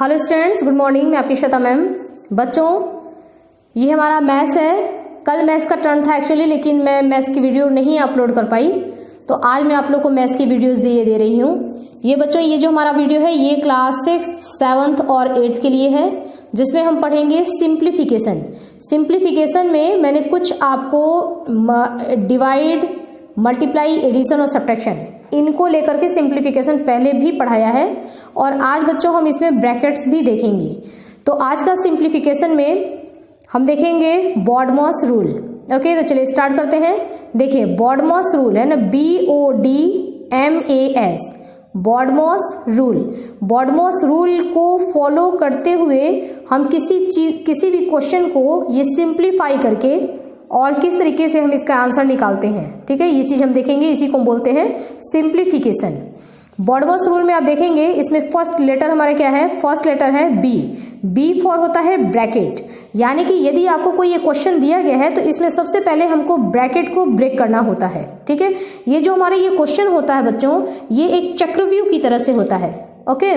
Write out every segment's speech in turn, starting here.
Hello students, good morning. मैं आपकी Shweta ma'am. बच्चों, ये हमारा मैथ्स है। कल मैथ्स का टर्न था एक्चुअली, लेकिन मैं मैथ्स की वीडियो नहीं अपलोड कर पाई, तो आज मैं आप लोग को मैथ्स की वीडियोस दे रही हूँ। ये बच्चों, ये जो हमारा वीडियो है ये क्लास 6th, 7th और 8th के लिए है, जिसमें हम पढ़ेंगे सिंप्लीफिकेशन। सिंप्लीफिकेशन में मैंने कुछ आपको डिवाइड, मल्टीप्लाई, एडिशन और सब्ट्रैक्शन, इनको लेकर के सिंप्लीफिकेशन पहले भी पढ़ाया है, और आज बच्चों हम इसमें ब्रैकेट्स भी देखेंगे। तो आज का सिंप्लीफिकेशन में हम देखेंगे BODMAS रूल। ओके, तो चलिए स्टार्ट करते हैं। देखिए, BODMAS रूल है ना, BODMAS, BODMAS rule. BODMAS rule को फॉलो करते हुए हम किसी भी क्वेश्चन को ये सिंप्लीफाई करके और किस तरीके से हम इसका आंसर निकालते हैं, ठीक है, ये चीज हम देखेंगे। इसी को हम बोलते हैं सिंप्लीफिकेशन। BODMAS रूल में आप देखेंगे, इसमें फर्स्ट लेटर हमारा क्या है? फर्स्ट लेटर है बी फॉर होता है ब्रैकेट। यानी कि यदि आपको कोई ये क्वेश्चन दिया गया है तो इसमें सबसे पहले हमको ब्रैकेट को ब्रेक करना होता है, ठीक है। ये जो हमारा ये क्वेश्चन होता है बच्चों, ये एक चक्रव्यूह की तरह से होता है। ओके,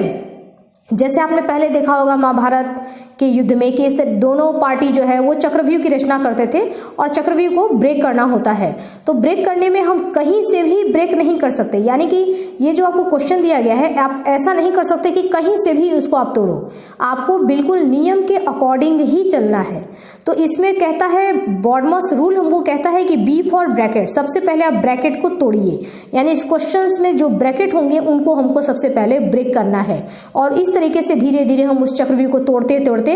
जैसे आपने पहले देखा होगा महाभारत के युद्ध में कि दोनों पार्टी जो है वो चक्रव्यूह की रचना करते थे, और चक्रव्यूह को ब्रेक करना होता है। तो ब्रेक करने में हम कहीं से भी ब्रेक नहीं कर सकते, यानी कि ये जो आपको क्वेश्चन दिया गया है, आप ऐसा नहीं कर सकते कि कहीं से भी उसको आप तोड़ो। आपको बिल्कुल नियम के अकॉर्डिंग ही चलना है। तो इसमें कहता है BODMAS रूल हमको कहता है कि बी फॉर ब्रैकेट, सबसे पहले आप ब्रैकेट को तोड़िए। यानी इस क्वेश्चन में जो ब्रैकेट होंगे उनको हमको सबसे पहले ब्रेक करना है, और इस तरीके से धीरे धीरे हम उस चक्रव्यूह को तोड़ते तोड़ते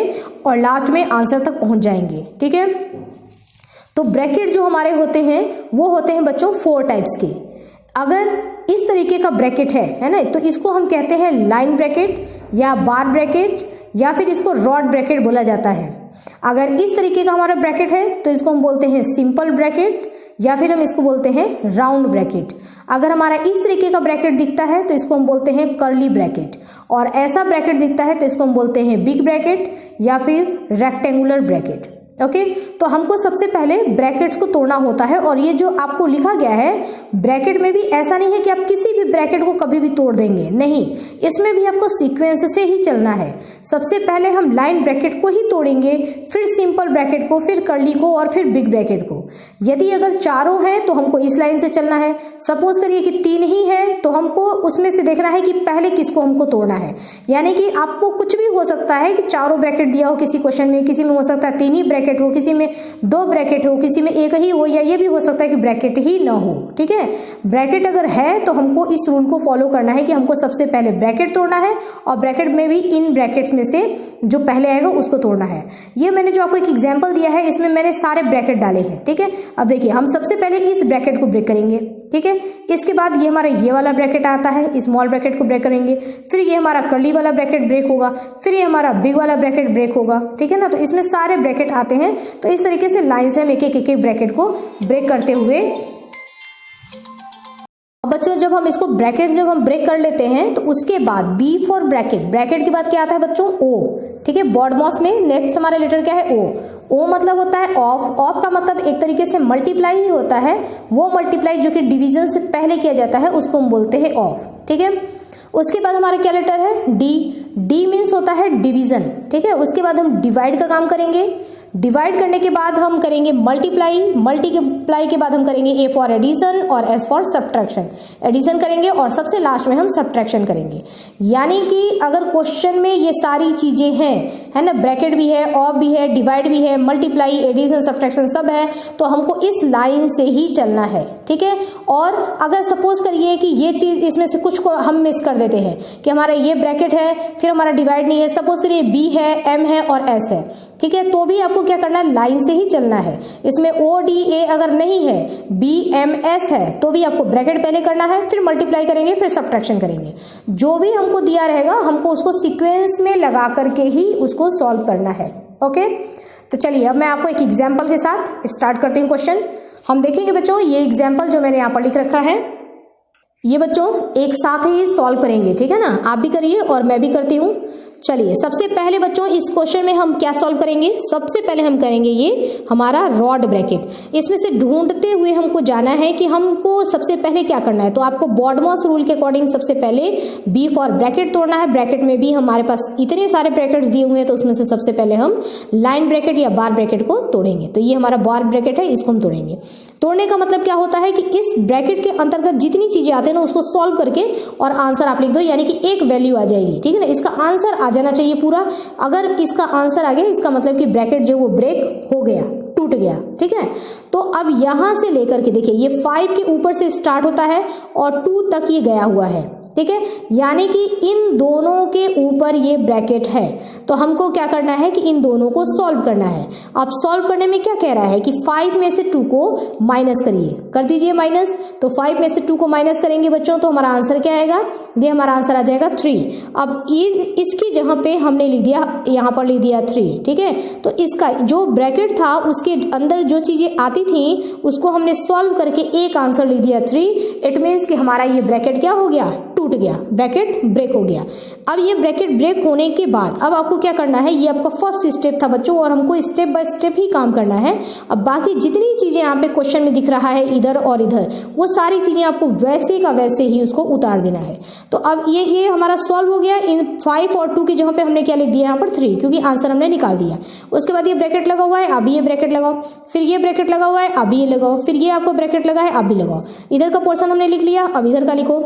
और लास्ट में आंसर तक पहुंच जाएंगे, ठीक है। तो ब्रैकेट जो हमारे होते हैं वो होते हैं बच्चों 4 टाइप्स के। अगर इस तरीके का ब्रैकेट है ना, तो इसको हम कहते हैं लाइन ब्रैकेट या बार ब्रैकेट, या फिर इसको रॉड ब्रैकेट बोला जाता है। अगर इस तरीके का हमारा ब्रैकेट है तो इसको हम बोलते हैं सिंपल ब्रैकेट, या फिर हम इसको बोलते हैं राउंड ब्रैकेट। अगर हमारा इस तरीके का ब्रैकेट दिखता है तो इसको हम बोलते हैं कर्ली ब्रैकेट, और ऐसा ब्रैकेट दिखता है तो इसको हम बोलते हैं बिग ब्रैकेट या फिर रेक्टेंगुलर ब्रैकेट। ओके, तो हमको सबसे पहले ब्रैकेट्स को तोड़ना होता है। और ये जो आपको लिखा गया है ब्रैकेट में भी ऐसा नहीं है कि आप किसी भी ब्रैकेट को कभी भी तोड़ देंगे, नहीं, इसमें भी आपको सीक्वेंस से ही चलना है। सबसे पहले हम लाइन ब्रैकेट को ही तोड़ेंगे, फिर सिंपल ब्रैकेट को, फिर कर्ली को, और फिर बिग ब्रैकेट को। यदि अगर चारों हैं तो हमको इस लाइन से चलना है। सपोज करिए कि 3 ही है तो हमको उसमें से देखना है कि पहले किसको हमको तोड़ना है। यानी कि आपको कुछ भी हो सकता है कि चारों ब्रैकेट दिया हो किसी क्वेश्चन में, किसी में हो सकता है 3 ही ब्रैकेट हो, किसी में 2 ब्रैकेट हो, किसी में 1 ही हो, या ये भी हो सकता है कि ब्रैकेट ही ना हो, ठीक है। ब्रैकेट अगर है तो हमको इस रूल को फॉलो करना है कि हमको सबसे पहले ब्रैकेट तोड़ना है, और ब्रैकेट में भी इन ब्रैकेट्स में से जो पहले आएगा उसको तोड़ना है। ये मैंने जो आपको एक एग्जांपल दिया है, इसमें मैंने सारे ब्रैकेट डाले हैं, ठीक है। अब देखिए, हम सबसे पहले इस ब्रैकेट को ब्रेक करेंगे, ठीक है। इसके बाद ये हमारा ये वाला ब्रैकेट आता है, स्मॉल ब्रैकेट को ब्रेक करेंगे, फिर ये हमारा कर्ली वाला ब्रैकेट ब्रेक होगा, फिर ये हमारा बिग वाला ब्रैकेट ब्रेक होगा, ठीक है ना। तो इसमें सारे ब्रैकेट आते हैं। तो इस तरीके से लाइन से हम एक एक ब्रैकेट को ब्रेक करते हुए, बच्चों जब हम इसको ब्रैकेट जब हम ब्रेक कर लेते हैं तो उसके बाद बी फॉर ब्रैकेट, ब्रैकेट के बाद क्या आता है बच्चों? ओ, ठीक है। BODMAS में नेक्स्ट हमारा लेटर क्या है? ओ मतलब होता है ऑफ। ऑफ का मतलब एक तरीके से मल्टीप्लाई ही होता है। वो मल्टीप्लाई जो कि डिवीजन से पहले किया जाता है उसको हम बोलते हैं ऑफ, ठीक है। उसके बाद हमारा क्या लेटर है? डी मीन्स होता है डिवीजन, ठीक है। उसके बाद हम डिवाइड का काम करेंगे। डिवाइड करने के बाद हम करेंगे मल्टीप्लाई के बाद हम करेंगे ए फॉर एडिशन और एस फॉर सब्ट्रैक्शन। एडिशन करेंगे और सबसे लास्ट में हम सब्ट्रैक्शन करेंगे। यानी कि अगर क्वेश्चन में ये सारी चीजें हैं, है ना, ब्रैकेट भी है, ऑफ भी है, डिवाइड भी है, मल्टीप्लाई, एडिशन, सब्ट्रैक्शन सब है, तो हमको इस लाइन से ही चलना है, ठीक है। और अगर सपोज करिए कि ये चीज इसमें से कुछ को हम मिस कर देते हैं कि हमारा ये ब्रैकेट है, फिर हमारा डिवाइड नहीं है, सपोज करिए बी है, एम है और एस है, ठीक है, तो भी आपको क्या करना है? लाइन से ही चलना है। इसमें ओ डी ए अगर नहीं है, बी एम एस है, तो भी आपको ब्रैकेट पहले करना है, फिर मल्टीप्लाई करेंगे, फिर सब्ट्रैक्शन करेंगे। जो भी हमको दिया रहेगा हमको उसको सीक्वेंस में लगा करके ही उसको सॉल्व करना है। ओके, तो चलिए अब मैं आपको एक एग्जाम्पल के साथ स्टार्ट करती हूँ क्वेश्चन। हम देखेंगे बच्चों, ये एग्जाम्पल जो मैंने यहाँ पर लिख रखा है, ये बच्चों एक साथ ही सॉल्व करेंगे, ठीक है ना। आप भी करिए और मैं भी करती हूँ। चलिए सबसे पहले बच्चों इस क्वेश्चन में हम क्या सॉल्व करेंगे, सबसे पहले हम करेंगे ये हमारा रॉड ब्रैकेट। इसमें से ढूंढते हुए हमको जाना है कि हमको सबसे पहले क्या करना है। तो आपको बॉडमॉस रूल के अकॉर्डिंग सबसे पहले बी फॉर ब्रैकेट तोड़ना है। ब्रैकेट में भी हमारे पास इतने सारे ब्रैकेट्स दिए हुए हैं, तो उसमें से सबसे पहले हम लाइन ब्रैकेट या बार ब्रैकेट को तोड़ेंगे। तो ये हमारा बार ब्रैकेट है, इसको हम तोड़ेंगे। तोड़ने का मतलब क्या होता है कि इस ब्रैकेट के अंतर्गत जितनी चीजें आते हैं ना उसको सॉल्व करके और आंसर आप लिख दो, यानी कि एक वैल्यू आ जाएगी, ठीक है ना। इसका आंसर आ जाना चाहिए पूरा। अगर इसका आंसर आ गया इसका मतलब कि ब्रैकेट जो वो ब्रेक हो गया, टूट गया, ठीक है। तो अब यहां से लेकर के देखिए ये 5 के ऊपर से स्टार्ट होता है और 2 तक ये गया हुआ है, ठीक है। यानी कि इन दोनों के ऊपर ये ब्रैकेट है। तो हमको क्या करना है कि इन दोनों को सॉल्व करना है। अब सॉल्व करने में क्या कह रहा है कि 5 में से 2 को माइनस करिए, कर दीजिए माइनस। तो 5 में से 2 को माइनस करेंगे बच्चों तो हमारा आंसर क्या आएगा, ये हमारा आंसर आ जाएगा 3। अब इसकी जगह पे हमने लिख दिया, यहाँ पर लिख दिया 3, ठीक है। तो इसका जो ब्रैकेट था उसके अंदर जो चीजें आती थी उसको हमने सॉल्व करके एक आंसर लिख दिया 3। इट मीन्स कि हमारा ये ब्रैकेट क्या हो गया, टूट गया, ब्रैकेट ब्रेक हो गया। अब ये ब्रैकेट ब्रेक होने के बाद अब आपको क्या करना है, ये आपका फर्स्ट स्टेप था बच्चों और हमको स्टेप बाय स्टेप ही काम करना है। अब बाकी जितनी चीजें यहाँ पे क्वेश्चन में दिख रहा है इधर और इधर, वो सारी चीजें आपको वैसे का वैसे ही उसको उतार देना है। तो अब ये हमारा सॉल्व हो गया। इन 5 और 2 की जगह पे हमने क्या लिख दिया यहाँ पर 3, क्योंकि आंसर हमने निकाल दिया। उसके बाद ये ब्रैकेट लगा हुआ है, अभी ये ब्रैकेट लगाओ, फिर ये ब्रैकेट लगा हुआ है, अभी ये लगाओ, फिर ये आपको ब्रैकेट लगा है, अभी लगाओ। इधर का पोर्शन हमने लिख लिया, अब इधर का लिखो।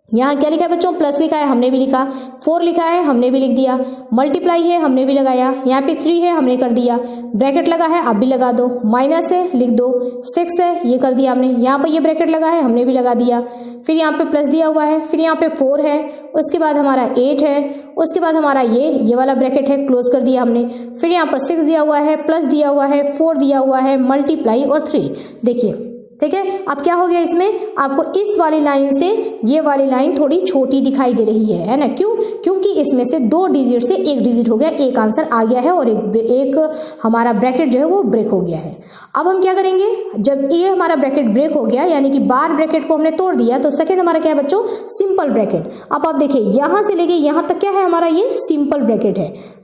यहाँ क्या लिखा है बच्चों, प्लस लिखा है, हमने भी लिखा। 4 लिखा है, हमने भी लिख दिया। मल्टीप्लाई है, हमने भी लगाया। यहाँ पे 3 है, हमने कर दिया। ब्रैकेट लगा है, आप भी लगा दो। माइनस है, लिख दो। 6 है, ये कर दिया हमने। यहाँ पे ये ब्रैकेट लगा है, हमने भी लगा दिया। फिर यहाँ पे प्लस दिया हुआ है, फिर यहाँ पे 4 है, उसके बाद हमारा 8 है, उसके बाद हमारा ये वाला ब्रैकेट है, क्लोज कर दिया हमने। फिर यहाँ पर 6 दिया हुआ है, प्लस दिया हुआ है, 4 दिया हुआ है, मल्टीप्लाई और 3। देखिए ठीक है। अब क्या हो गया, इसमें आपको इस वाली लाइन से ये वाली लाइन थोड़ी छोटी दिखाई दे रही है ना। क्यों, क्योंकि इसमें से 2 डिजिट से 1 डिजिट हो गया, एक आंसर आ गया है और एक हमारा ब्रैकेट जो है वो ब्रेक हो गया है। अब हम क्या करेंगे, जब ये हमारा ब्रैकेट ब्रेक हो गया यानी कि बार ब्रैकेट को हमने तोड़ दिया, तो सेकंड हमारा क्या है बच्चों, सिंपल ब्रैकेट। अब आप देखिए यहां से लेके यहां तक क्या है हमारा, ये सिंपल ब्रैकेट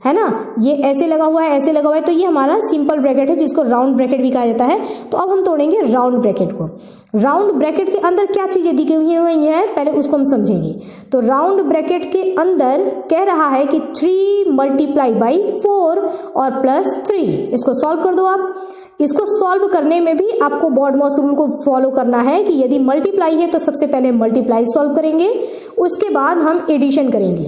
है ना। ये ऐसे लगा हुआ है, ऐसे लगा हुआ है, तो ये हमारा सिंपल ब्रैकेट है जिसको राउंड ब्रैकेट भी कहा जाता है। तो अब हम तोड़ेंगे राउंड ब्रैकेट को। राउंड ब्रैकेट के अंदर क्या चीजें दी हुई हैं पहले उसको हम समझेंगे। तो राउंड ब्रैकेट के अंदर कह रहा है कि 3 मल्टीप्लाई बाई 4 और प्लस 3। इसको सॉल्व कर दो आप। इसको सॉल्व करने में भी आपको बॉडमॉस रूल को फॉलो करना है कि यदि मल्टीप्लाई है तो सबसे पहले मल्टीप्लाई सॉल्व करेंगे, उसके बाद हम एडिशन करेंगे।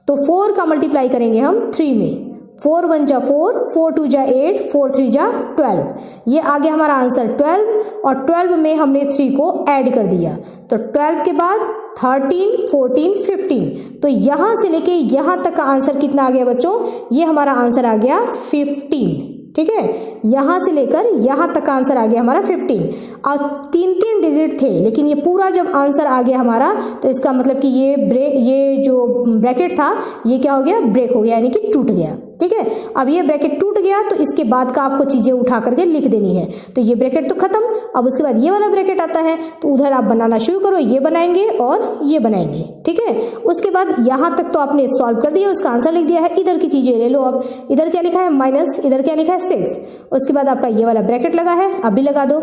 तो 4 का मल्टीप्लाई करेंगे हम 3 में। 4 1 जा 4, 4 2 जा 8, 4 3 जा 12। ये आ गया हमारा आंसर 12 और 12 में हमने 3 को ऐड कर दिया। तो 12 के बाद 13, 14, 15। तो यहां से लेके यहां तक का आंसर कितना आ गया बच्चों, ये हमारा आंसर आ गया 15। ठीक है, यहां से लेकर यहां तक का आंसर आ गया हमारा 15। अब 3 डिजिट थे, लेकिन ये पूरा जब आंसर आ गया हमारा तो इसका मतलब कि ये जो ब्रैकेट था ये क्या हो गया, ब्रेक हो गया, यानी कि टूट गया। ठीक है, अब ये ब्रैकेट टूट गया तो इसके बाद का आपको चीजें उठा करके लिख देनी है। तो ये ब्रैकेट तो खत्म। अब उसके बाद ये वाला ब्रैकेट आता है, तो उधर आप बनाना शुरू करो, ये बनाएंगे और ये बनाएंगे। ठीक है, उसके बाद यहां तक तो आपने सॉल्व कर दिया, उसका आंसर लिख दिया है। इधर की चीजें ले लो। अब इधर क्या लिखा है, माइनस, इधर क्या लिखा है 6। उसके बाद आपका ये वाला ब्रैकेट लगा है, अभी लगा दो।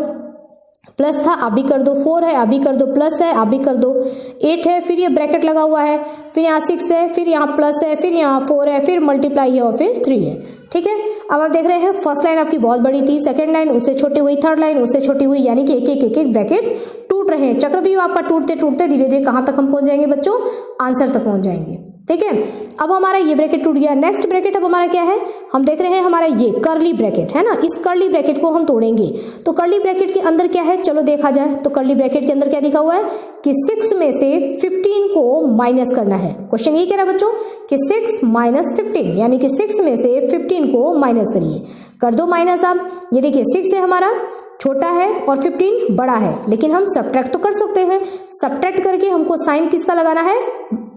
प्लस था, अभी कर दो। 4 है, अभी कर दो। प्लस है, अभी कर दो। 8 है, फिर ये ब्रैकेट लगा हुआ है, फिर यहाँ 6 है, फिर यहाँ प्लस है, फिर यहाँ 4 है, फिर मल्टीप्लाई है और फिर 3 है। ठीक है, अब आप देख रहे हैं फर्स्ट लाइन आपकी बहुत बड़ी थी, सेकंड लाइन उससे छोटी हुई, थर्ड लाइन उससे छोटी हुई, यानी कि एक ब्रैकेट टूट रहे हैं। चक्रव्यूह आपका टूटते टूटते धीरे धीरे कहाँ तक हम पहुंच जाएंगे बच्चों, आंसर तक पहुंच जाएंगे। ठीक है, अब हमारा ये ब्रैकेट टूट गया। नेक्स्ट ब्रैकेट अब हमारा क्या है, हम देख रहे हैं हमारा ये कर्ली ब्रैकेट है ना। इस कर्ली ब्रैकेट को हम तोड़ेंगे। तो कर्ली ब्रैकेट के अंदर क्या है, चलो देखा जाए। तो कर्ली ब्रैकेट के अंदर क्या लिखा हुआ है कि 6 में से 15 को माइनस करना है। क्वेश्चन ये कह रहा है बच्चों कि 6 माइनस 15, यानी कि 6 में से 15 को माइनस करिए। कर दो माइनस आप। ये देखिए 6 है हमारा छोटा है और 15 बड़ा है, लेकिन हम सब्ट्रैक्ट तो कर सकते हैं। सब्ट्रैक्ट करके हमको साइन किसका लगाना है,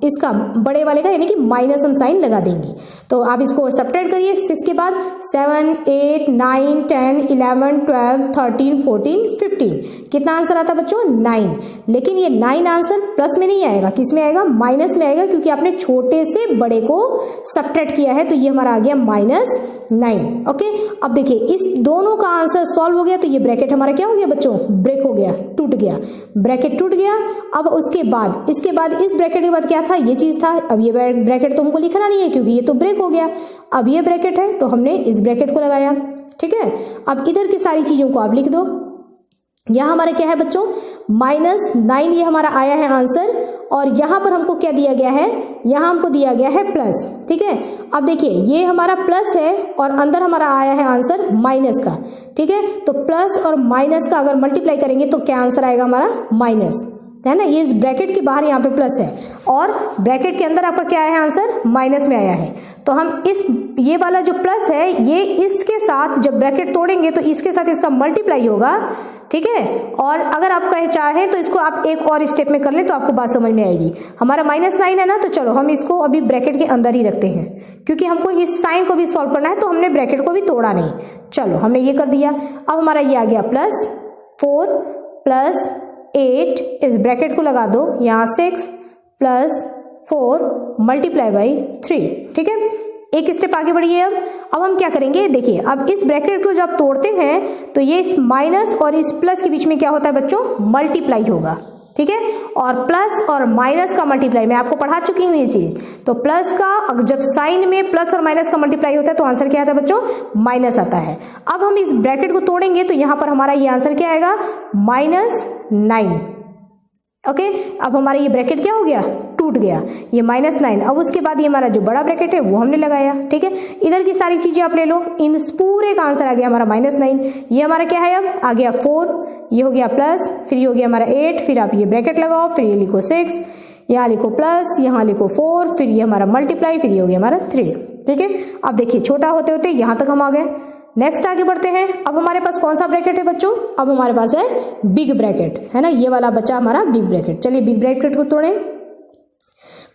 इसका बड़े वाले का यानी कि माइनस हम साइन लगा देंगे। तो आप इसको सब्ट्रैक्ट करिए 6 के बाद 7 8 9 10 11 12 13 14 15 कितना आंसर आता है बच्चों 9। लेकिन ये 9 आंसर प्लस में नहीं आएगा, किस में आएगा माइनस में आएगा, क्योंकि आपने छोटे से बड़े को सब्ट्रैक्ट किया है। तो ये हमारा आ गया -9। ओके, अब देखिए इस दोनों का आंसर सॉल्व हो गया तो ये ब्रैकेट हमारा क्या हो गया बच्चों ब्रेक हो गया, टूट गया, ब्रैकेट टूट गया। अब उसके बाद इसके बाद इस ब्रैकेट के बाद क्या था, ये चीज था। अब ये ब्रैकेट तो हमको लिखना नहीं है क्योंकि ये तो ब्रेक हो गया। अब ये ब्रैकेट है तो हमने इस ब्रैकेट को लगाया, ठीक है। अब इधर की सारी चीजों को आप लिख दो। यहां हमारा क्या है बच्चों -9 ये हमारा आया है आंसर, और यहां पर हमको क्या दिया गया है, यहां हमको दिया गया है प्लस, ठीक है। अब देखिए ये हमारा प्लस है और अंदर हमारा आया है आंसर माइनस का, ठीक है। तो प्लस और माइनस का अगर मल्टीप्लाई करेंगे तो क्या आंसर आएगा हमारा माइनस, है ना। ये इस ब्रैकेट के बाहर यहाँ पे प्लस है और ब्रैकेट के अंदर आपका क्या आया है आंसर माइनस में आया है। तो हम इस ये वाला जो प्लस है ये इसके साथ जब ब्रैकेट तोड़ेंगे तो इसके साथ इसका मल्टीप्लाई होगा, ठीक है। और अगर आपका चाहे तो इसको आप एक और स्टेप में कर ले तो आपको बात समझ में आएगी। हमारा -9 है ना, तो चलो हम इसको अभी ब्रैकेट के अंदर ही रखते हैं क्योंकि हमको इस साइन को भी सॉल्व करना है, तो हमने ब्रैकेट को भी तोड़ा नहीं। चलो हमने ये कर दिया। अब हमारा ये आ गया +4 + 8, इस ब्रैकेट को लगा दो यहाँ 6 + 4 × 3, ठीक है। एक स्टेप आगे बढ़िए। अब हम क्या करेंगे, देखिए अब इस ब्रैकेट को जब तोड़ते हैं तो ये इस माइनस और इस प्लस के बीच में क्या होता है बच्चों मल्टीप्लाई होगा, ठीक है। और प्लस और माइनस का मल्टीप्लाई मैं आपको पढ़ा चुकी हूँ ये चीज। तो प्लस का अगर जब साइन में प्लस और माइनस का मल्टीप्लाई होता है तो आंसर क्या आता है बच्चों माइनस आता है। अब हम इस ब्रैकेट को तोड़ेंगे तो यहां पर हमारा ये आंसर क्या आएगा -9। ओके, अब हमारा ये ब्रैकेट क्या हो गया टूट गया, ये -9। अब उसके बाद ये हमारा जो बड़ा ब्रैकेट है वो हमने लगाया, ठीक है। इधर की सारी चीजें आप ले लो, इन पूरे का आंसर आ गया हमारा -9। ये हमारा क्या है अब आ गया 4, ये हो गया प्लस, फिर ये हो गया हमारा 8, फिर आप ये ब्रैकेट लगाओ, फिर ये लिखो 6, यहाँ लिखो प्लस, यहाँ लिखो 4, फिर ये हमारा मल्टीप्लाई, फिर ये हो गया हमारा 3, ठीक है। अब देखिए छोटा होते होते यहाँ तक हम आ गए। नेक्स्ट आगे बढ़ते हैं। अब हमारे पास कौन सा ब्रैकेट है बच्चों, अब हमारे पास है बिग ब्रैकेट, है ना। ये वाला बच्चा हमारा बिग ब्रैकेट। चलिए बिग ब्रैकेट को तोड़ें।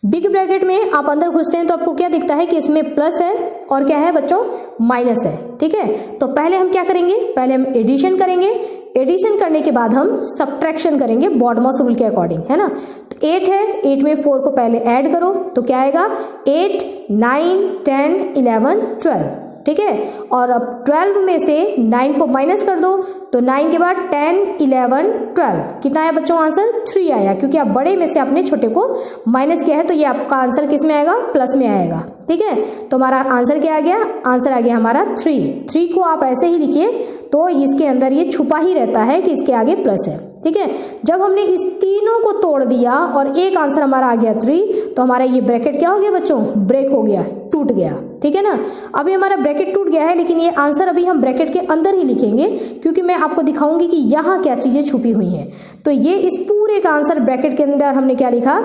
बिग ब्रैकेट में आप अंदर घुसते हैं तो आपको क्या दिखता है कि इसमें प्लस है और क्या है बच्चों माइनस है, ठीक है। तो पहले हम क्या करेंगे, पहले हम एडिशन करेंगे। एडिशन करने के बाद हम सब्ट्रैक्शन करेंगे बॉडमॉस रूल के अकॉर्डिंग, है ना। तो 8 है, 8 में 4 को पहले ऐड करो तो क्या आएगा 8 9 10 11 12, ठीक है। और अब 12 में से 9 को माइनस कर दो तो 9 के बाद 10 11 12 कितना आया बच्चों आंसर 3 आया, क्योंकि आप बड़े में से आपने छोटे को माइनस किया है तो ये आपका आंसर किस में आएगा प्लस में आएगा, ठीक है। तो हमारा आंसर क्या आ गया, आंसर आ गया हमारा 3 को आप ऐसे ही लिखिए तो इसके अंदर ये छुपा ही रहता है कि इसके आगे प्लस है, ठीक है। जब हमने इस तीनों को तोड़ दिया और एक आंसर हमारा आ गया 3, तो हमारा ये ब्रैकेट क्या हो गया बच्चों ब्रेक हो गया, टूट गया, ठीक है ना। अभी हमारा ब्रैकेट टूट गया है लेकिन ये आंसर अभी हम ब्रैकेट के अंदर ही लिखेंगे क्योंकि मैं आपको दिखाऊंगी कि यहाँ क्या चीजें छुपी हुई हैं। तो ये इस पूरे का आंसर ब्रैकेट के अंदर हमने क्या लिखा,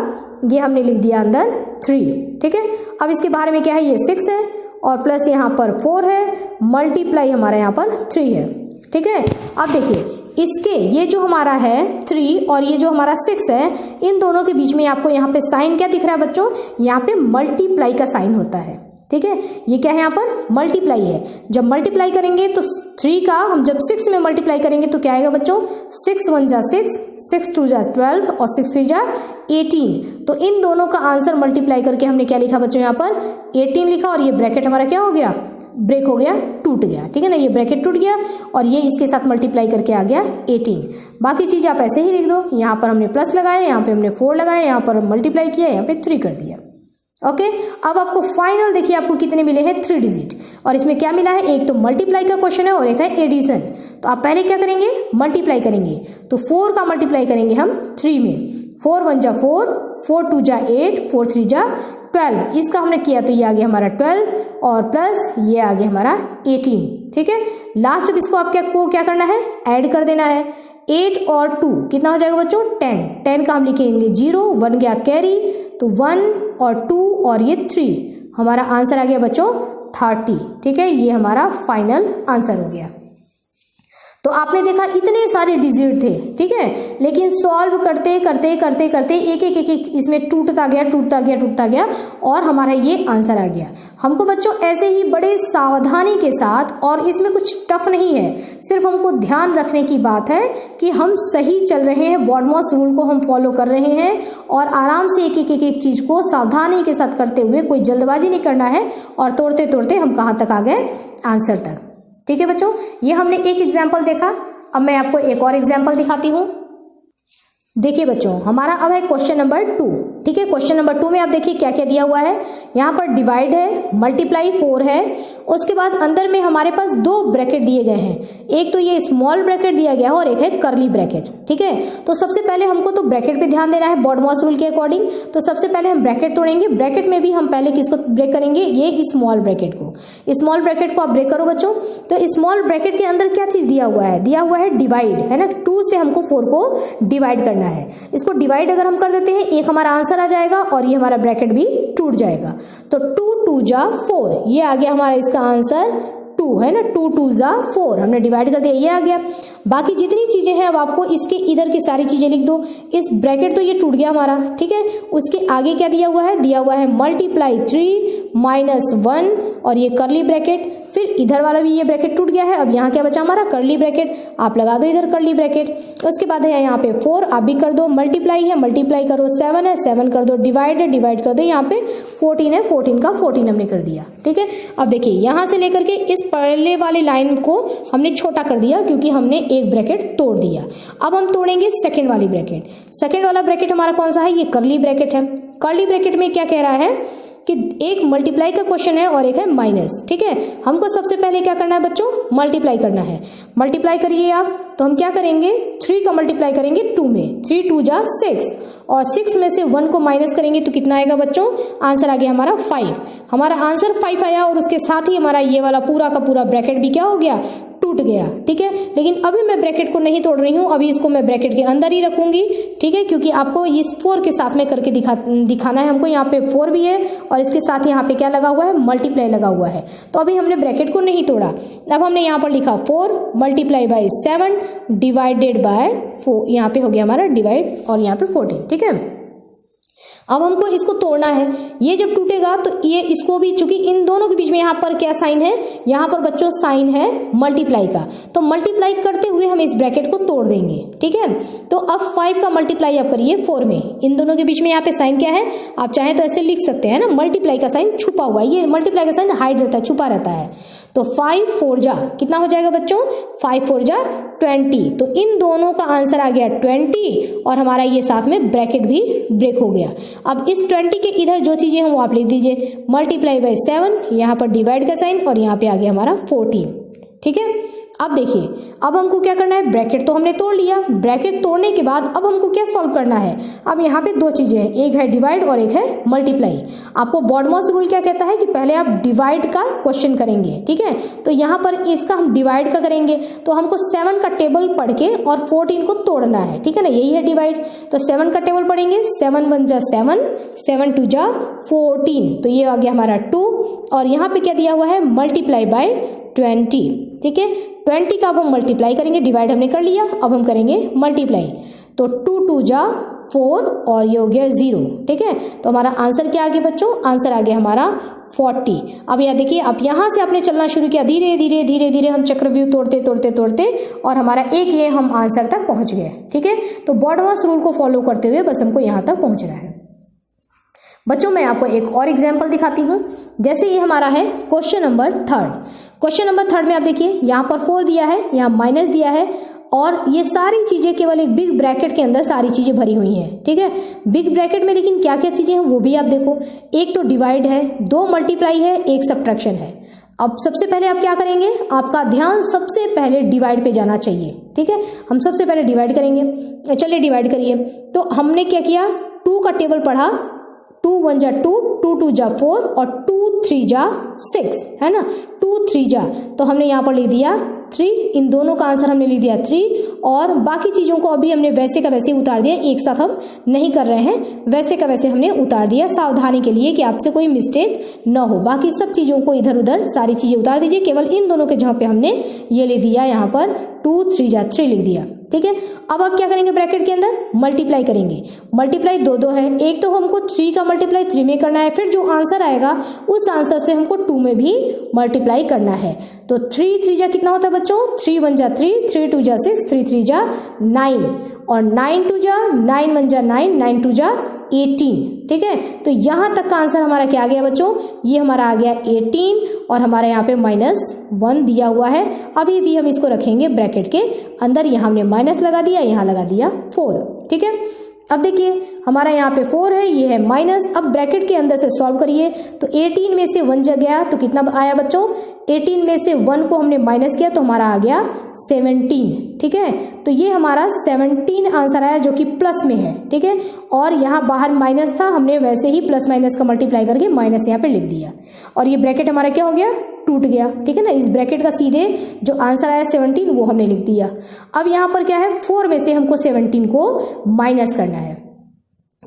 ये हमने लिख दिया अंदर 3, ठीक है। अब इसके बारे में क्या है, ये 6 है और प्लस यहाँ पर 4 है, मल्टीप्लाई हमारा यहाँ पर 3 है, ठीक है। अब देखिए इसके ये जो हमारा है 3 और ये जो हमारा 6 है, इन दोनों के बीच में आपको यहाँ पे साइन क्या दिख रहा है बच्चों, यहाँ पे मल्टीप्लाई का साइन होता है, ठीक है। ये क्या है यहाँ पर मल्टीप्लाई है। जब मल्टीप्लाई करेंगे तो 3 का हम जब 6 में मल्टीप्लाई करेंगे तो क्या आएगा बच्चों 6 1 जा 6, 6 2 जा 12 और 6 3 जा 18। तो इन दोनों का आंसर मल्टीप्लाई करके हमने क्या लिखा बच्चों यहाँ पर 18 लिखा और ये ब्रैकेट हमारा क्या हो गया ब्रेक हो गया, टूट गया, ठीक है ना। ये ब्रैकेट टूट गया और ये इसके साथ मल्टीप्लाई करके आ गया 18। बाकी चीज़ आप ऐसे ही लिख दो, यहाँ पर हमने प्लस लगाया, यहाँ पे हमने 4 लगाया, यहाँ पर मल्टीप्लाई किया, यहाँ पे 3 कर दिया, ओके। अब आपको फाइनल देखिए आपको कितने मिले हैं 3 डिजिट, और इसमें क्या मिला है, एक तो मल्टीप्लाई का क्वेश्चन है और एक है एडिशन। तो आप पहले क्या करेंगे मल्टीप्लाई करेंगे, तो 4 का मल्टीप्लाई करेंगे हम 3 में, 4 1 जा 4, 4 2 जा 8, 4 3 जा 12, इसका हमने किया तो ये आ गया हमारा 12 और प्लस ये आ गया हमारा 18, ठीक है। लास्ट अब इसको आप क्या करना है ऐड कर देना है। 8 और 2 कितना हो जाएगा बच्चों 10 का हम लिखेंगे 0, 1 गया कैरी तो 1 और 2 और ये 3, हमारा आंसर आ गया बच्चों 30, ठीक है। ये हमारा फाइनल आंसर हो गया। तो आपने देखा इतने सारे डिजिट थे, ठीक है, लेकिन सॉल्व करते करते करते करते एक एक एक एक इसमें टूटता गया और हमारा ये आंसर आ गया। हमको बच्चों ऐसे ही बड़े सावधानी के साथ, और इसमें कुछ टफ नहीं है, सिर्फ हमको ध्यान रखने की बात है कि हम सही चल रहे हैं, बॉडमॉस रूल को हम फॉलो कर रहे हैं और आराम से एक एक एक एक चीज को सावधानी के साथ करते हुए, कोई जल्दबाजी नहीं करना है, और तोड़ते तोड़ते हम कहाँ तक आ गए, आंसर तक। ठीक है बच्चों, ये हमने एक एग्जाम्पल देखा। अब मैं आपको एक और एग्जाम्पल दिखाती हूँ। देखिए बच्चों, हमारा अब है क्वेश्चन नंबर 2। ठीक है, क्वेश्चन नंबर 2 में आप देखिए क्या क्या दिया हुआ है। यहाँ पर डिवाइड है, मल्टीप्लाई 4 है, उसके बाद अंदर में हमारे पास 2 ब्रैकेट दिए गए हैं। एक तो ये स्मॉल ब्रैकेट दिया गया है और एक है कर्ली ब्रैकेट। ठीक है, तो सबसे पहले हमको तो ब्रैकेट पे ध्यान देना है बॉडमॉस रूल के अकॉर्डिंग। तो सबसे पहले हम ब्रैकेट तोड़ेंगे। ब्रैकेट में भी हम पहले किसको ब्रेक करेंगे, ये स्मॉल ब्रैकेट को। स्मॉल ब्रैकेट को आप ब्रेक करो बच्चों। तो स्मॉल ब्रैकेट के अंदर क्या चीज दिया हुआ है, दिया हुआ है डिवाइड, है ना। 2 से हमको 4 को डिवाइड करना है। इसको डिवाइड अगर हम कर देते हैं, एक हमारा आंसर आ जाएगा और ये हमारा ब्रैकेट भी टूट जाएगा। तो 2 2 जा 4, ये आ गया हमारा इसका आंसर 2, है ना। 2 2 जा 4 हमने डिवाइड कर दिया, ये आ गया। बाकी जितनी चीजें हैं अब आपको इसके इधर की सारी चीजें लिख दो। इस ब्रैकेट तो ये टूट गया हमारा, ठीक है। उसके आगे क्या दिया हुआ है, दिया हुआ है मल्टीप्लाई 3 -1 और ये कर्ली ब्रैकेट। फिर इधर वाला भी ये ब्रैकेट टूट गया है। अब यहाँ क्या बचा हमारा, कर्ली ब्रैकेट। आप लगा दो इधर कर्ली ब्रैकेट। उसके बाद है यहाँ पे 4, आप भी कर दो। मल्टीप्लाई है, मल्टीप्लाई करो। 7 है, 7 कर दो। डिवाइड है, डिवाइड कर दो। यहाँ पे 14 है, 14 का 14 हमने कर दिया। ठीक है, अब देखिए यहाँ से लेकर के इस पहले वाली लाइन को हमने छोटा कर दिया क्योंकि हमने एक ब्रैकेट तोड़ दिया। अब हम तोड़ेंगे सेकंड वाली ब्रैकेट। सेकंड वाला ब्रैकेट हमारा कौन सा है, ये कर्ली ब्रैकेट है। कर्ली ब्रैकेट में क्या कह रहा है कि एक मल्टीप्लाई का क्वेश्चन है और एक है माइनस। ठीक है, हमको सबसे पहले क्या करना है बच्चों, मल्टीप्लाई करना है। मल्टीप्लाई करिए आप, तो हम क्या करेंगे, 3 का मल्टीप्लाई करेंगे 2 में। 3 2 जा 6 और 6 में से 1 को माइनस करेंगे तो कितना आएगा बच्चों, आंसर आ गया हमारा 5। हमारा आंसर 5 आया और उसके साथ ही हमारा ये वाला पूरा का पूरा ब्रैकेट भी क्या हो गया, टूट गया। ठीक है, लेकिन अभी मैं ब्रैकेट को नहीं तोड़ रही हूँ, अभी इसको मैं ब्रैकेट के अंदर ही रखूंगी। ठीक है, क्योंकि आपको इस 4 के साथ में करके दिखाना है हमको। यहाँ पे 4 भी है और इसके साथ यहाँ पे क्या लगा हुआ है, मल्टीप्लाई लगा हुआ है। तो अभी हमने ब्रैकेट को नहीं तोड़ा। अब हमने यहाँ पर लिखा 4 मल्टीप्लाई बाय 7 डिवाइडेड बाय 4, यहाँ पे हो गया हमारा डिवाइड और यहाँ पे 14। ठीक है, अब हमको इसको तोड़ना है। ये जब टूटेगा तो ये इसको भी, चूंकि इन दोनों के बीच में यहाँ पर क्या साइन है, यहाँ पर बच्चों साइन है मल्टीप्लाई का, तो मल्टीप्लाई करते हुए हम इस ब्रैकेट को तोड़ देंगे। ठीक है, तो अब 5 का मल्टीप्लाई आप करिए 4 में। इन दोनों के बीच में यहाँ पे साइन क्या है, आप चाहें तो ऐसे लिख सकते हैं ना, मल्टीप्लाई का साइन छुपा हुआ है। ये मल्टीप्लाई का साइन हाइड रहता है, छुपा रहता है। तो 5 4 जा कितना हो जाएगा बच्चों, 5 4 जा 20। तो इन दोनों का आंसर आ गया 20 और हमारा ये साथ में ब्रैकेट भी ब्रेक हो गया। अब इस 20 के इधर जो चीजें हैं वो आप लिख दीजिए, मल्टीप्लाई बाय 7, यहाँ पर डिवाइड का साइन और यहाँ पे आ गया हमारा 14। ठीक है, अब देखिए, अब हमको क्या करना है, ब्रैकेट तो हमने तोड़ लिया। ब्रैकेट तोड़ने के बाद अब हमको क्या सॉल्व करना है, अब यहाँ पे 2 चीजें हैं, एक है डिवाइड और एक है मल्टीप्लाई। आपको बॉडमॉस रूल क्या कहता है कि पहले आप डिवाइड का क्वेश्चन करेंगे। ठीक है, तो यहाँ पर इसका हम डिवाइड का करेंगे, तो हमको 7 का टेबल पढ़ के और 14 को तोड़ना है। ठीक है ना, यही है डिवाइड। तो 7 का टेबल पढ़ेंगे, 7 1 जा 7, 7 2 जा 14, तो ये आ गया हमारा 2 और यहाँ पे क्या दिया हुआ है, मल्टीप्लाई बाय 20। ठीक है, 20 का अब हम मल्टीप्लाई करेंगे, डिवाइड हमने कर लिया, अब हम करेंगे मल्टीप्लाई। तो 2 2 जा 4 और ये हो गया 0। ठीक है, तो हमारा आंसर क्या आ गया बच्चों, आंसर आ गया हमारा 40। अब यह देखिए, अब यहाँ से आपने चलना शुरू किया, धीरे धीरे धीरे धीरे हम चक्रव्यूह तोड़ते तोड़ते तोड़ते और हमारा एक ये हम आंसर तक पहुंच गए। ठीक है, तो बॉडमॉस रूल को फॉलो करते हुए बस हमको यहाँ तक पहुंचना है। बच्चों मैं आपको एक और एग्जाम्पल दिखाती हूँ। जैसे ये हमारा है क्वेश्चन नंबर 3। क्वेश्चन नंबर 3 में आप देखिए, यहाँ पर 4 दिया है, यहाँ माइनस दिया है और ये सारी चीजें केवल एक बिग ब्रैकेट के अंदर सारी चीजें भरी हुई हैं। ठीक है, बिग ब्रैकेट में लेकिन क्या क्या चीजें हैं वो भी आप देखो। एक तो डिवाइड है, 2 मल्टीप्लाई है, 1 सब्ट्रैक्शन है। अब सबसे पहले आप क्या करेंगे, आपका ध्यान सबसे पहले डिवाइड पे जाना चाहिए। ठीक है, हम सबसे पहले डिवाइड करेंगे। चलिए डिवाइड करिए। तो हमने क्या किया, 2 का टेबल पढ़ा 2 1 जा 2, 2 2 जा 4 और 2 3 जा 6, है ना। 2 3 जा, तो हमने यहाँ पर लिख दिया 3, इन दोनों का आंसर हमने लिख दिया 3, और बाकी चीज़ों को अभी हमने वैसे का वैसे उतार दिया, एक साथ हम नहीं कर रहे हैं, वैसे का वैसे हमने उतार दिया सावधानी के लिए कि आपसे कोई मिस्टेक न हो। बाकी सब चीज़ों को इधर उधर सारी चीज़ें उतार दीजिए, केवल इन दोनों के जगह पे हमने ये लिख दिया यहाँ पर 2 3 जा 3 लिख दिया, ठीक है। अब आप क्या करेंगे, ब्रैकेट के अंदर मल्टीप्लाई करेंगे। मल्टीप्लाई दो दो है, एक तो हमको 3 का मल्टीप्लाई 3 में करना है, फिर जो आंसर आएगा उस आंसर से हमको 2 में भी मल्टीप्लाई करना है। तो 3 3 जा कितना होता है बच्चों, 3 1 जा 3, 3 2 जा 6, 3 3 जा 9, और 9 2 जा 9 1 जा 9, 9 2 जा 18, ठीक है। तो यहाँ तक का आंसर हमारा क्या आ गया बच्चों, ये हमारा आ गया 18, और हमारे यहाँ पे -1 दिया हुआ है। अभी भी हम इसको रखेंगे ब्रैकेट के अंदर, यहाँ हमने माइनस लगा दिया, यहाँ लगा दिया 4, ठीक है। अब देखिए हमारा यहाँ पे 4 है, ये है माइनस। अब ब्रैकेट के अंदर से सॉल्व करिए, तो 18 में से 1 गया तो कितना आया बच्चों, 18 में से 1 को हमने माइनस किया तो हमारा आ गया 17, ठीक है। तो ये हमारा 17 आंसर आया जो कि प्लस में है, ठीक है। और यहाँ बाहर माइनस था, हमने वैसे ही प्लस माइनस का मल्टीप्लाई करके माइनस यहाँ पे लिख दिया, और ये ब्रैकेट हमारा क्या हो गया, टूट गया, ठीक है ना। इस ब्रैकेट का सीधे जो आंसर आया 17 वो हमने लिख दिया। अब यहाँ पर क्या है, 4 में से हमको 17 को माइनस करना है।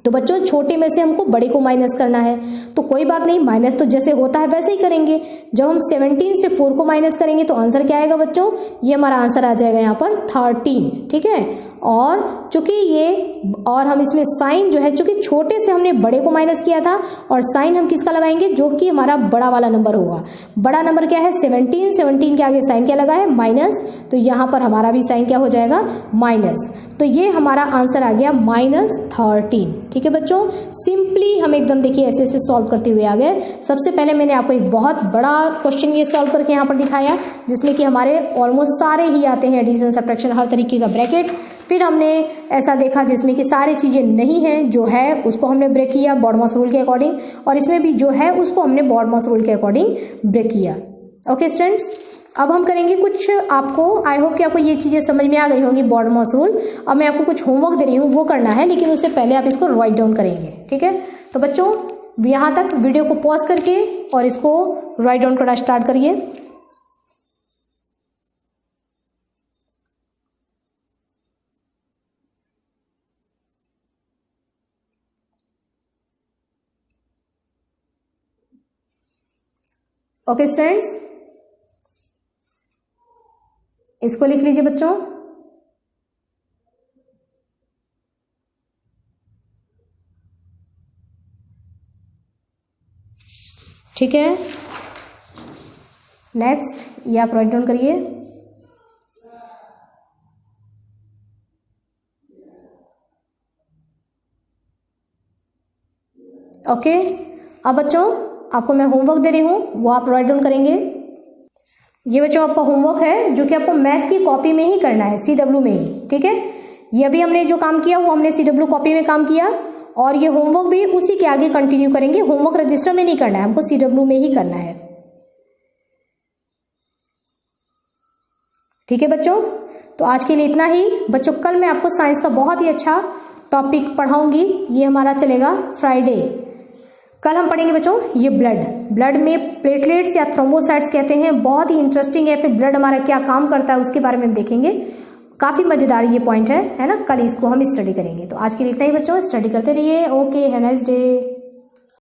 तो बच्चों छोटे में से हमको बड़े को माइनस करना है, तो कोई बात नहीं, माइनस तो जैसे होता है वैसे ही करेंगे। जब हम 17 से 4 को माइनस करेंगे तो आंसर क्या आएगा बच्चों, ये हमारा आंसर आ जाएगा यहाँ पर 13, ठीक है। और चूंकि ये, और हम इसमें साइन जो है, चूंकि छोटे से हमने बड़े को माइनस किया था, और साइन हम किसका लगाएंगे, जो कि हमारा बड़ा वाला नंबर होगा। बड़ा नंबर क्या है 17, 17 के आगे साइन क्या लगा है, माइनस, तो यहाँ पर हमारा भी साइन क्या हो जाएगा, माइनस। तो ये हमारा आंसर आ गया -13, ठीक है बच्चों। सिंपली हम एकदम देखिए ऐसे ऐसे सॉल्व करते हुए आ गए। सबसे पहले मैंने आपको एक बहुत बड़ा क्वेश्चन ये सॉल्व करके यहाँ पर दिखाया, जिसमें कि हमारे ऑलमोस्ट सारे ही आते हैं, एडिशन सब्ट्रैक्शन हर तरीके का ब्रैकेट। फिर हमने ऐसा देखा जिसमें कि सारी चीज़ें नहीं हैं, जो है उसको हमने ब्रेक किया बॉडमॉस रूल के अकॉर्डिंग, और इसमें भी जो है उसको हमने बॉडमॉस रूल के अकॉर्डिंग ब्रेक किया। ओके स्टूडेंट्स, अब हम करेंगे कुछ, आपको आई होप कि आपको ये चीज़ें समझ में आ गई होंगी बॉडमॉस रूल। अब मैं आपको कुछ होमवर्क दे रही हूँ, वो करना है, लेकिन उससे पहले आप इसको राइट डाउन करेंगे, ठीक है। तो बच्चों यहाँ तक वीडियो को पॉज करके और इसको राइट डाउन करना स्टार्ट करिए। ओके स्टूडेंट्स, इसको लिख लीजिए बच्चों। ठीक है, नेक्स्ट ये आप राइट डाउन करिए। ओके, अब बच्चों आपको मैं होमवर्क दे रही हूँ, वो आप राइट डाउन करेंगे। ये बच्चों आपका होमवर्क है, जो कि आपको मैथ्स की कॉपी में ही करना है, CW में ही, ठीक है। ये अभी हमने जो काम किया वो हमने CW कॉपी में काम किया, और ये होमवर्क भी उसी के आगे कंटिन्यू करेंगे। होमवर्क रजिस्टर में नहीं करना है, हमको CW में ही करना है, ठीक है बच्चों। तो आज के लिए इतना ही बच्चों। कल मैं आपको साइंस का बहुत ही अच्छा टॉपिक पढ़ाऊंगी, ये हमारा चलेगा फ्राइडे। कल हम पढ़ेंगे बच्चों ये ब्लड में प्लेटलेट्स या थ्रोम्बोसाइट्स कहते हैं, बहुत ही इंटरेस्टिंग है। फिर ब्लड हमारा क्या काम करता है उसके बारे में हम देखेंगे, काफ़ी मज़ेदार ये पॉइंट है ना। कल इसको हम स्टडी करेंगे। तो आज के लिए इतना ही बच्चों, स्टडी करते रहिए। Okay, have a nice day.